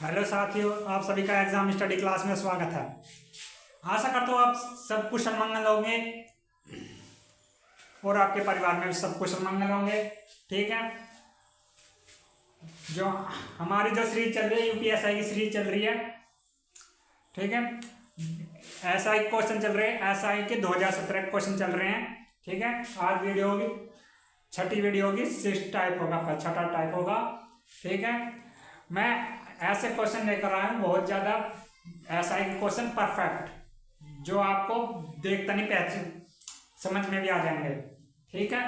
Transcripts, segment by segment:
Hello साथियों, आप सभी का एग्जाम स्टडी क्लास में स्वागत है। आशा करता हूँ आप सब कुशल मंगल होंगे और आपके परिवार में भी सब कुशल मंगल होंगे। ठीक है, जो हमारी जो सीरीज चल रही है यूपीएसआई की सीरीज चल रही है। ठीक है, एसआई क्वेश्चन चल रहे हैं, एसआई के 2017 क्वेश्चन चल रहे हैं। ठीक है, आज वीडियो होगी, छठी वीडियो होगी, 6 टाइप होगा, छठा टाइप होगा। ठीक है, मैं ऐसे क्वेश्चन लेकर आया हूँ बहुत ज़्यादा एसआई के क्वेश्चन परफेक्ट, जो आपको देखता नहीं पहचान समझ में भी आ जाएंगे। ठीक है,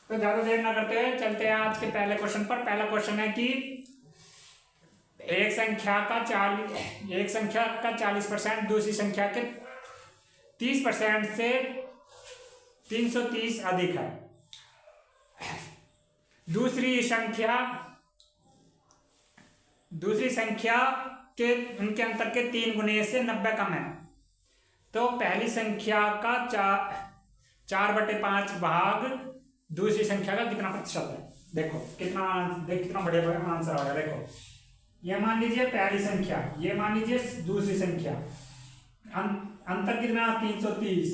तो ज़्यादा देर ना करते हुए चलते हैं आज के पहले क्वेश्चन पर। पहला क्वेश्चन है कि एक संख्या का 40% दूसरी संख्या के 30% से 330 अधिक है। दूसरी संख्या के उनके अंतर के 3 गुने से 90 कम है। तो पहली संख्या का 4/5 भाग दूसरी संख्या का कितना प्रतिशत है। देखो कितना बढ़िया आंसर आ गया। देखो, ये मान लीजिए पहली संख्या, ये मान लीजिए दूसरी संख्या, अंतर कितना 330।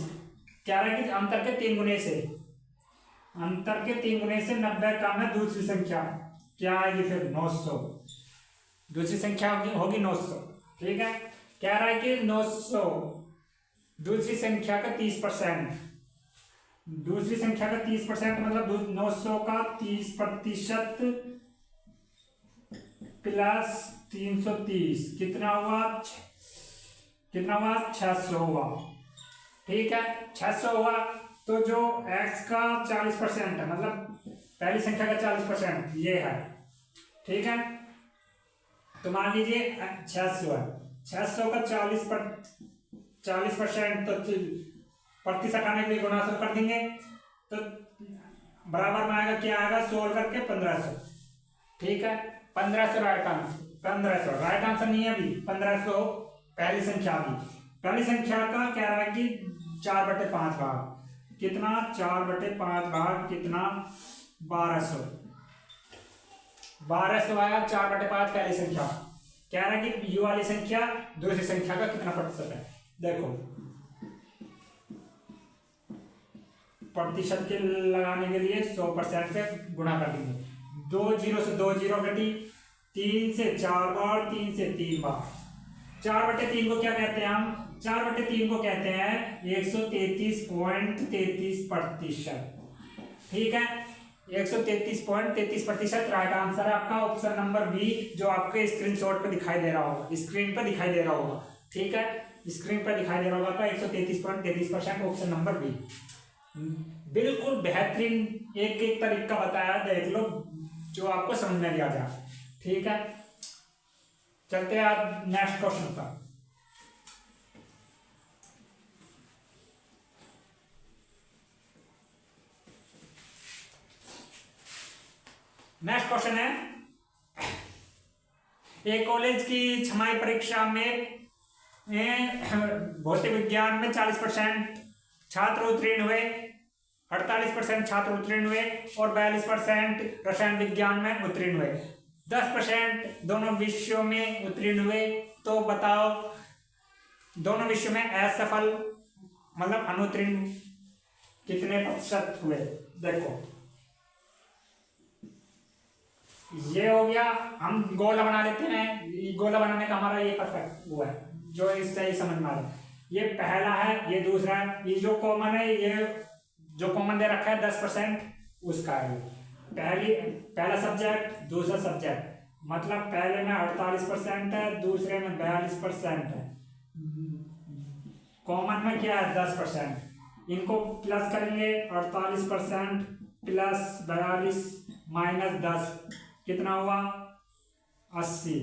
क्या है कि अंतर के 3 गुने से, अंतर के 3 गुने से 90 कम है दूसरी संख्या, क्या आएगी फिर 900। दूसरी संख्या होगी 900। ठीक है, कह रहा है कि 900 दूसरी संख्या का 30%, दूसरी संख्या का 30% मतलब 900 का 30% प्लस 330 कितना हुआ 600 हुआ। ठीक है, 600 हुआ। तो जो x का 40% है, मतलब पहली संख्या का 40% ये है। ठीक है, तो मान लीजिए 600 है, 600 का 40% तो प्रतिशत हटाने के लिए गुना से कर देंगे, तो बराबर में आएगा, क्या आएगा 16 करके 1500। ठीक है, 1500 राइट आंसर, 1500 राइट आंसर नहीं है अभी, 1500 पहली संख्या की। पहली संख्या का कह रहा है कि 4/5 भाग, कितना 4/5 भाग कितना 1200 आया। 4/5 पहली संख्या, कह रहा है कि यू वाली संख्या दूसरी संख्या का कितना प्रतिशत है। देखो प्रतिशत के लगाने के लिए 100% से गुणा कर देंगे। 2 0 से 2 0 घटी, 3 से 4 बार, 3 से 3 बार। 4/3 को क्या कहते हैं हम, 4/3 को कहते हैं 133.33%। ठीक है, 133.33% राइट आंसर है आपका, ऑप्शन नंबर बी, जो आपके स्क्रीनशॉट पे दिखाई दे रहा होगा, स्क्रीन पे दिखाई दे रहा होगा। ठीक है, स्क्रीन पे दिखाई दे रहा होगा 133.33%, ऑप्शन नंबर बी। बिल्कुल बेहतरीन एक तरीका बताया, देख लो जो आपको समझ में आ जाए। ठीक है, चलते हैं आज नेक्स्ट क्वेश्चन पर। नेक्स्ट क्वेश्चन है, एक कॉलेज की छमाही परीक्षा में भौतिक विज्ञान में 40% छात्र उत्तीर्ण हुए, 48% छात्र उत्तीर्ण हुए और 42% रसायन विज्ञान में उत्तीर्ण हुए, 10% दोनों विषयों में उत्तीर्ण हुए। तो बताओ दोनों विषयों में असफल मतलब अनुत्तीर्ण कितने प्रतिशत हुए। देखो ये हो गया, हम गोला बना लेते हैं, गोला बनाने का हमारा ये परफेक्ट हुआ है, जो इससे ही समझ में आ रहा है। ये पहला है, ये दूसरा है, ये जो कॉमन है, ये जो कॉमन दे रखा है 10% उसका है। पहला सब्जेक्ट दूसरा सब्जेक्ट, मतलब पहले में 48% है, दूसरे में 42% है, कॉमन में क्या है 10%। इनको प्लस करेंगे, 48% प्लस 42 माइनस 10 कितना हुआ 80।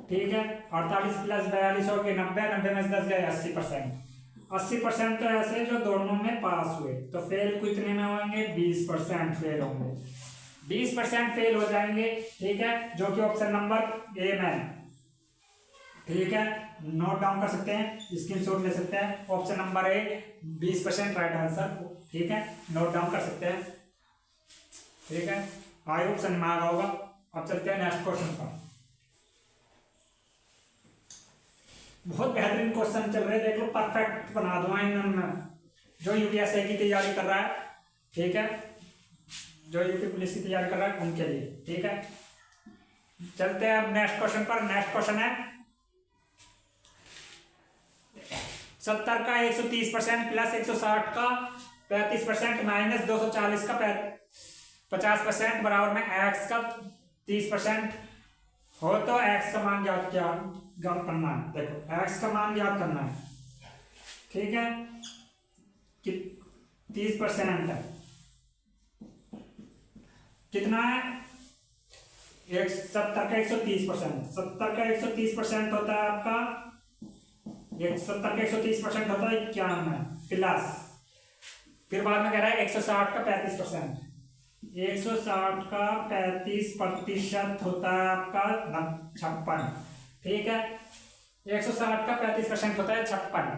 ठीक है, 48 प्लस 42 हो गए 90, 90 में 10 गए 80%। 80% तो ऐसे जो दोनों में पास हुए, तो फेल कितने में होंगे 20% फेल होंगे, 20% फेल हो जाएंगे। ठीक है, जो कि ऑप्शन नंबर ए में। ठीक है, नोट डाउन कर सकते हैं, स्क्रीनशॉट ले सकते हैं, option number A 20% right answer. ठीक है, नोट डाउन कर सकते हैं। ठीक है, आई होप समझ में आ रहा होगा। अब चलते हैं नेक्स्ट क्वेश्चन पर। बहुत बेहतरीन क्वेश्चन चल रहे हैं, देख लो परफेक्ट बना दो इन जो यूपीएससी की तैयारी कर रहा है, ठीक है, जो यूपी पुलिस की तैयारी कर रहा है उनके लिए, ठीक है। चलते हैं अब नेक्स्ट क्वेश्चन पर। नेक्स्ट क्वेश्चन है 70 का 130% प्लस 160 का 35% माइनस 240 का 50% बराबर में x का 30% हो तो x का मान ज्ञात करना है। देखो x का मान ज्ञात करना है, ठीक है, कि 30% है, कितना है 70 का 130%, 70 का 130% होता है आपका 70 का 130% होता है 91 प्लस, फिर बाद में कह रहा है 160 का 35%, 160 का 35% होता है आपका 56, ठीक है, 160 का 35% होता है 56,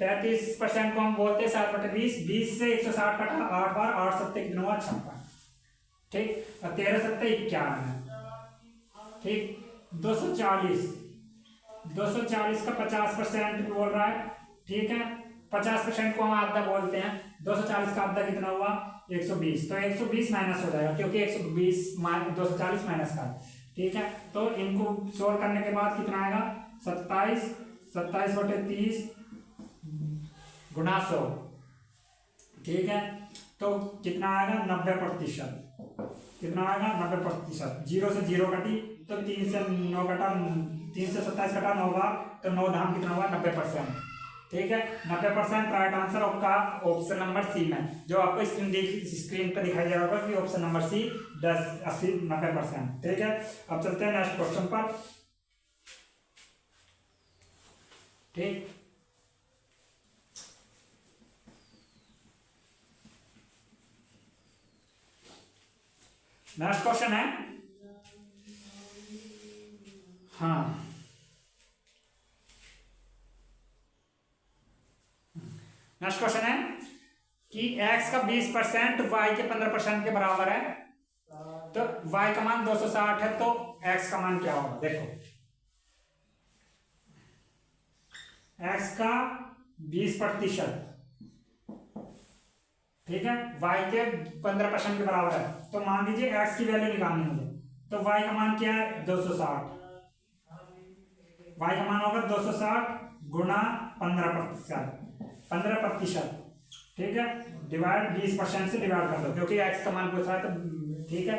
35% को हम बोलते हैं 7/20, 20 से 160 कटा 8 बार, 8 सत्ते कितना हुआ 56, ठीक, और 13 सत्ते 51, ठीक, 240 का 50% बोल रहा है, ठीक है, 50% को हम आधा बोलते हैं, 240 का आधा कितना हुआ 120, तो 120 माइनस हो जाएगा क्योंकि 120 240 माइनस का, ठीक है। तो इनको सोल्व करने के बाद कितना आएगा 27/30 गुणा 100, ठीक है, तो कितना आएगा 90%, कितना आएगा 90%, 0 से 0 कटी तो 3 से 9 कटा, 3 से 27 कटा 9 बार, तो 9 धाम कितना हुआ 90%, ठीक है, 90% राइट आंसर आपका ऑप्शन नंबर सी में, जो आपको स्क्रीन पे दिखाई दे रहा होगा कि ऑप्शन नंबर सी 10 80 90%, ठीक है। अब चलते हैं नेक्स्ट क्वेश्चन पर, ठीक, नेक्स्ट क्वेश्चन है, हाँ नेक्स्ट क्वेश्चन है कि x का 20% y के 15% के बराबर है, तो y का मान 260 है, तो x का मान क्या होगा, देखो x का 20%, ठीक है, y के 15% के बराबर है, तो मान लीजिए x की वैल्यू निकालनी मुझे, तो y का मान क्या है 260, y का मान होगा 260 गुणा 15%, ठीक है, डिवाइड 20% से डिवाइड कर दो क्योंकि x का मान पूछा है, तो ठीक है,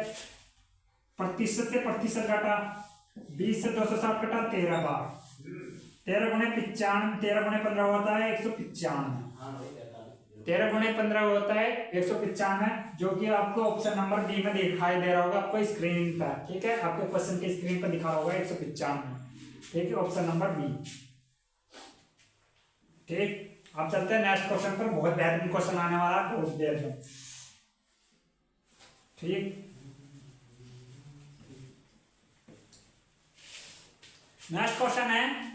प्रतिशत से प्रतिशत घटा, 20 से 260 कटा 13 बार, 13 गुणे 95, 13 गुणे 15 होता है 195, 13 गुणे 15 होता है 195, जो कि आपको ऑप्शन नंबर बी में दिखाई दे रहा होगा आपको स्क्रीन पर, ठीक है, आपके क्वेश्चन की स्क्रीन पर दिखा होगा 195, ठीक है, ऑप्शन नंबर बी, ठीक। अब चलते हैं नेक्स्ट क्वेश्चन पर, बहुत बेहतरीन क्वेश्चन आने वाला है, बहुत देर में, ठीक। नेक्स्ट क्वेश्चन है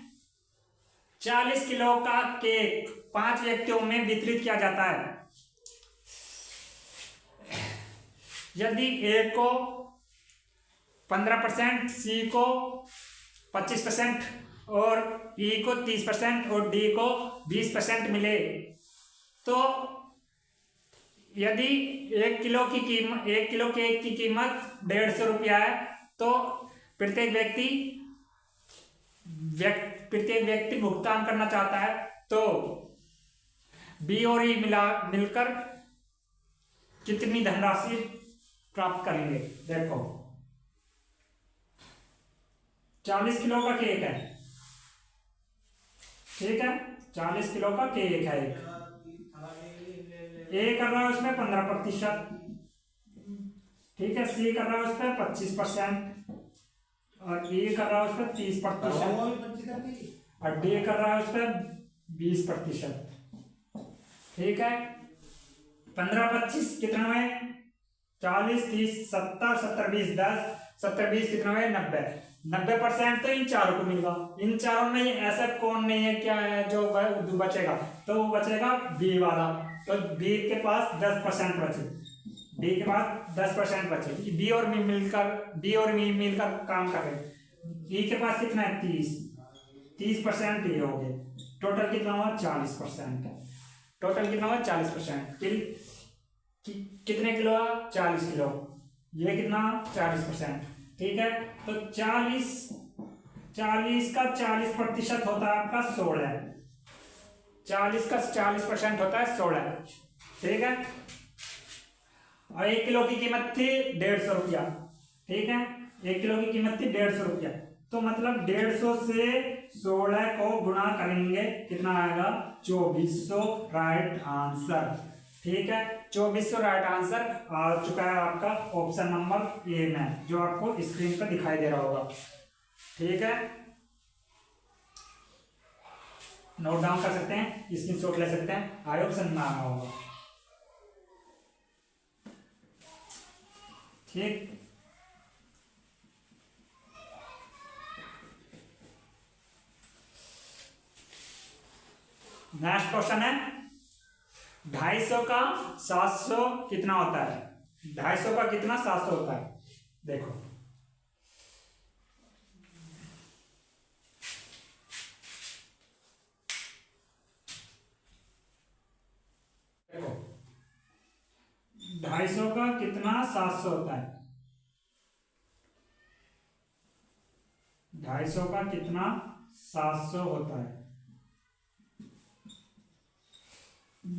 40 किलो का केक 5 व्यक्तियों में वितरित किया जाता है, यदि ए को 15%, सी को 25% और ई को 30% और डी को 20% मिले, तो यदि 1 किलो केक की कीमत 150 रुपया है, तो प्रत्येक व्यक्ति भुगतान करना चाहता है, तो बी और ई मिलकर कितनी धनराशि प्राप्त करेंगे। देखो 40 किलो का केक है, ठीक है, 40 किलो का केक है, ए कर रहा है उसमें 15%, ठीक है, सी कर रहा है उसमें 25% और ए कर रहा है उसमें 30% और डी कर रहा है उसमें 20%, ठीक है। 15-25 कितना है 40, 30, 70, 70, 20, 10, 70, 20 कितना है 90% तो इन चारों को मिलेगा। इन चारों में ऐसा कौन नहीं है क्या है जो बचेगा, तो वो बचेगा बी वाला, तो बी के पास 10% बचे, बी और मी मिलकर काम कर रहे हैं, ई के पास कितना है 30% ये हो गए। टोटल कितना हुआ 40%। टोटल कितना हुआ 40%। कितने किलो 40 किलो, ये कितना 40%। ठीक है, तो 40 का 40% होता है आपका 16। 40 का 40% होता है 16। ठीक है, और 1 किलो की कीमत थी 150 रुपया। ठीक है, 1 किलो की कीमत थी 150 रुपया, तो मतलब 150 से 16 को गुणा करेंगे कितना आएगा 2400 राइट आंसर। ठीक है, 2400 राइट आंसर आ चुका है आपका ऑप्शन नंबर ए में, जो आपको स्क्रीन पर दिखाई दे रहा होगा। ठीक है, नोट डाउन कर सकते हैं, स्क्रीनशॉट ले सकते हैं, आई ऑप्शन में आना होगा। ठीक, नेक्स्ट क्वेश्चन है 250 का 700 कितना होता है। 250 का कितना 700 होता है, देखो देखो 250 का कितना 700 होता है। 250 का कितना 700 होता है।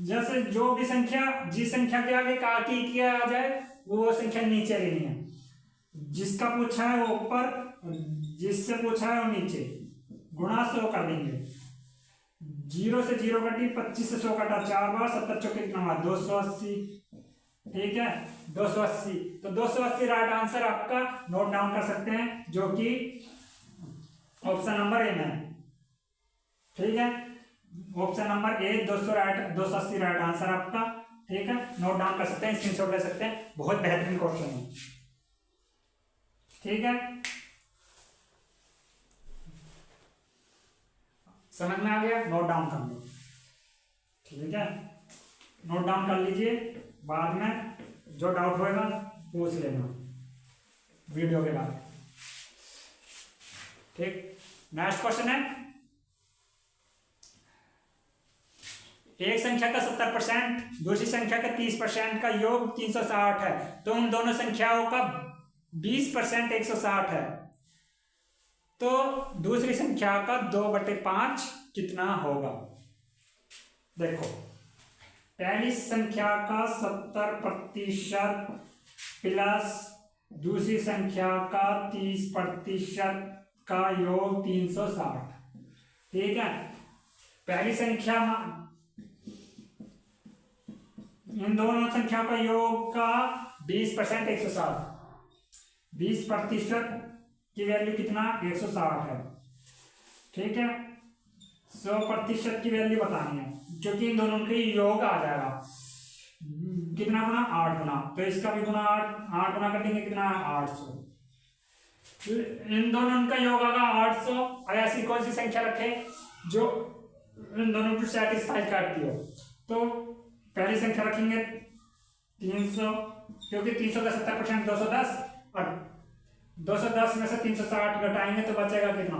जैसे जो भी संख्या जिस संख्या के आगे काटी किया आ जाए वो संख्या नीचे लेनी है। जिसका पूछा है वो ऊपर, जिससे पूछा है वो नीचे, गुणा 100 कर देंगे। 0 से 0 कटी, 25 से 100 कटा 4 बार, 70 चौके कितना हुआ 280। ठीक है, 280, तो 280 राइट आंसर आपका नोट डाउन कर सकते हैं, जो कि ऑप्शन नंबर ए में। ठीक है, option number A 280 right answer आपका। ठीक है, नोट डाउन कर सकते हैं, स्क्रीनशॉट ले सकते हैं, बहुत बेहतरीन क्वेश्चन है। ठीक है, समझ में आ गया, नोट डाउन कर लो। ठीक है, नोट डाउन कर लीजिए, बाद में जो डाउट होएगा पूछ लेना वीडियो के बाद। ठीक, नेक्स्ट क्वेश्चन है एक संख्या का 70%, दूसरी संख्या का 30% का योग 360 है, तो उन दोनों संख्याओं का 20% 160 है, तो दूसरी संख्या का 2/5 कितना होगा। देखो, पहली संख्या का 70% प्लस दूसरी संख्या का 30% का योग 360। ठीक है, पहली संख्या इन दोनों संख्याओं का योग का 20% 160, 20% की वैल्यू कितना 160 है। ठीक है, 100% की वैल्यू बतानी है, क्योंकि इन दोनों के योग आ जाएगा कितना गुना 8 गुना, तो इसका भी गुना 8 गुना कर देंगे कितना 800। इन दोनों का योग आगा 800। और ऐसी कौन सी संख्या रखे जो इन दोनों को सेटिस्फाई करती हो, तो पहली संख्या रखेंगे 300, क्योंकि 300 का 70% 210, और 210 में से 360 घटाएंगे तो बचेगा कितना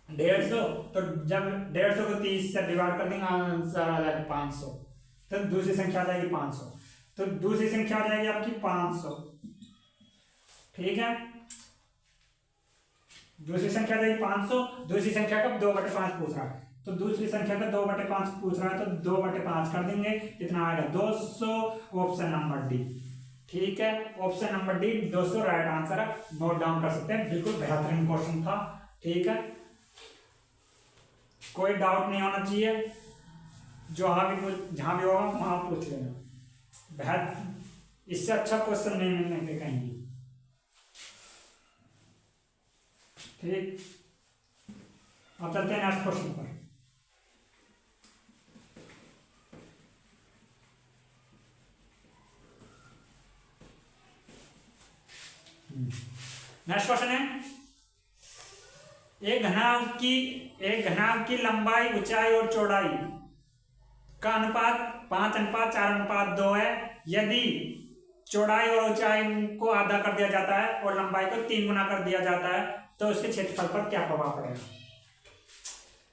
150। तो जब 150 को 30 से डिवाइड कर देंगे आंसर आ जाएगा 500, तो दूसरी संख्या आ जाएगी 500, तो दूसरी संख्या आ जाएगी आपकी 500। ठीक है, दूसरी संख्या आ जाएगी 500, दूसरी संख्या का 2/5 पूछ रहा है, तो दूसरी संख्या का 2/5 पूछ रहा है, तो 2/5 कर देंगे, कितना आएगा 200, ऑप्शन नंबर डी। ठीक है, option number D 200 right answer है, नोट डाउन कर सकते हैं, बिल्कुल बेहतरीन क्वेश्चन था। ठीक है, कोई डाउट नहीं होना चाहिए, जहां भी होगा वहां पूछ लेना, इससे अच्छा क्वेश्चन नहीं मिलने के कहीं। ठीक, अब चलते हैं नेक्स्ट क्वेश्चन पर। नेक्स्ट क्वेश्चन है एक घनाभ की लंबाई, ऊंचाई और चौड़ाई का अनुपात 5:4:2 है। यदि चौड़ाई और ऊंचाई को आधा कर दिया जाता है और लंबाई को 3 गुना कर दिया जाता है, तो उसके क्षेत्रफल पर क्या प्रभाव पड़ेगा।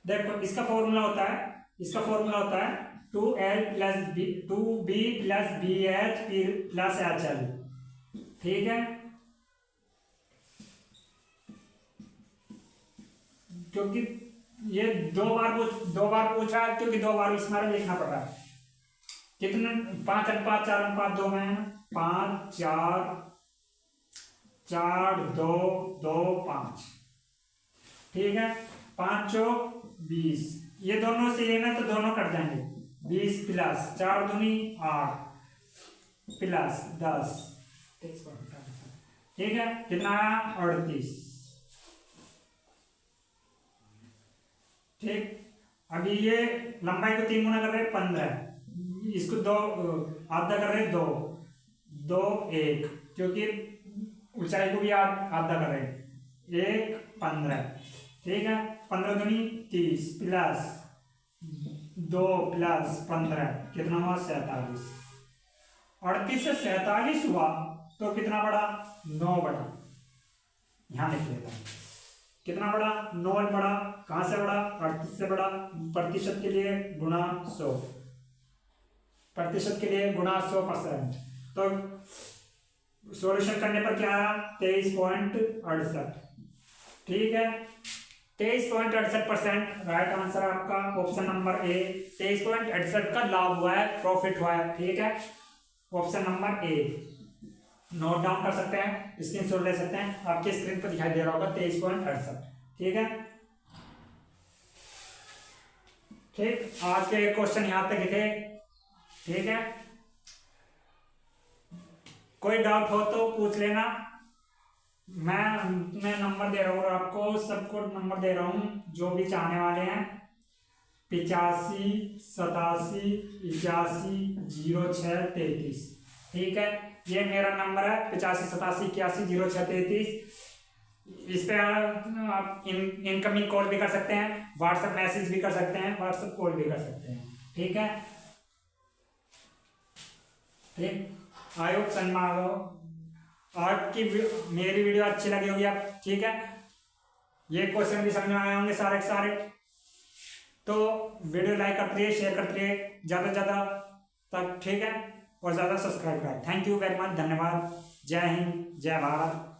देखो इसका फॉर्मूला होता है 2L plus B 2B plus BH plus HL, ठीक है। क्योंकि ये दो बार पूछा है, क्योंकि 2 बार इसमें लिखना पड़ रहा है। कितने 5:4:2 में 5 4 4 2 2 5, ठीक है। 5 चौक 20, ये दोनों सेम है तो दोनों कट जाएंगे। 20 प्लस 4 दूनी 8 प्लस 10, ठीक है। कितना 38, ठीक। अभी ये लंबाई को 3 गुना कर रहे हैं 15, इसको 2 आधा कर रहे हैं 2 2 1, क्योंकि ऊंचाई को भी आधा कर रहे हैं 1 15, ठीक है। 15 दूनी 30 प्लस 2 प्लस 15 कितना हुआ 47। 38 से 47 हुआ तो कितना बढ़ा 9 बढ़ा, यहां लिख लेता हूं कितना बढ़ा 9 बढ़ा। कहां से बढ़ा 38 से बढ़ा, प्रतिशत के लिए गुणा 100, प्रतिशत के लिए गुणा 100%, तो सॉल्यूशन करने पर क्या आया 23.68, ठीक है। 23.68% राइट आंसर आपका ऑप्शन नंबर ए। 23.68 का लाभ हुआ है, प्रॉफिट हुआ है, ठीक है। Option number A note down कर सकते हैं, स्क्रीनशॉट ले सकते हैं, आपके स्क्रीन पर दिखाई दे रहा होगा 23.68, ठीक है। ठीक, आज के क्वेश्चन यहां तक थे, ठीक है। कोई डाउट हो तो पूछ लेना, मैं नंबर दे रहा हूँ आपको, सबको नंबर दे रहा हूँ जो भी चाहने वाले हैं। 85 87 81 06 33, ठीक है। ये मेरा नंबर है 85 87 81 06 33। इस पे आप इनकमिंग कॉल भी कर सकते हैं, व्हाट्सएप मैसेज भी कर सकते हैं, व्हाट्सएप कॉल भी कर सकते हैं, ठीक है। ठीक, आई होप समझ में आ गया। आज की मेरी वीडियो अच्छी लगी होगी आप, ठीक है। ये क्वेश्चन भी समझ में आए होंगे सारे के सारे, तो वीडियो लाइक करते रहिए, शेयर करते रहिए ज़्यादा से ज़्यादा तक, ठीक है। और ज़्यादा सब्सक्राइब करें। थैंक यू वेरी मच, धन्यवाद। जय हिंद, जय भारत।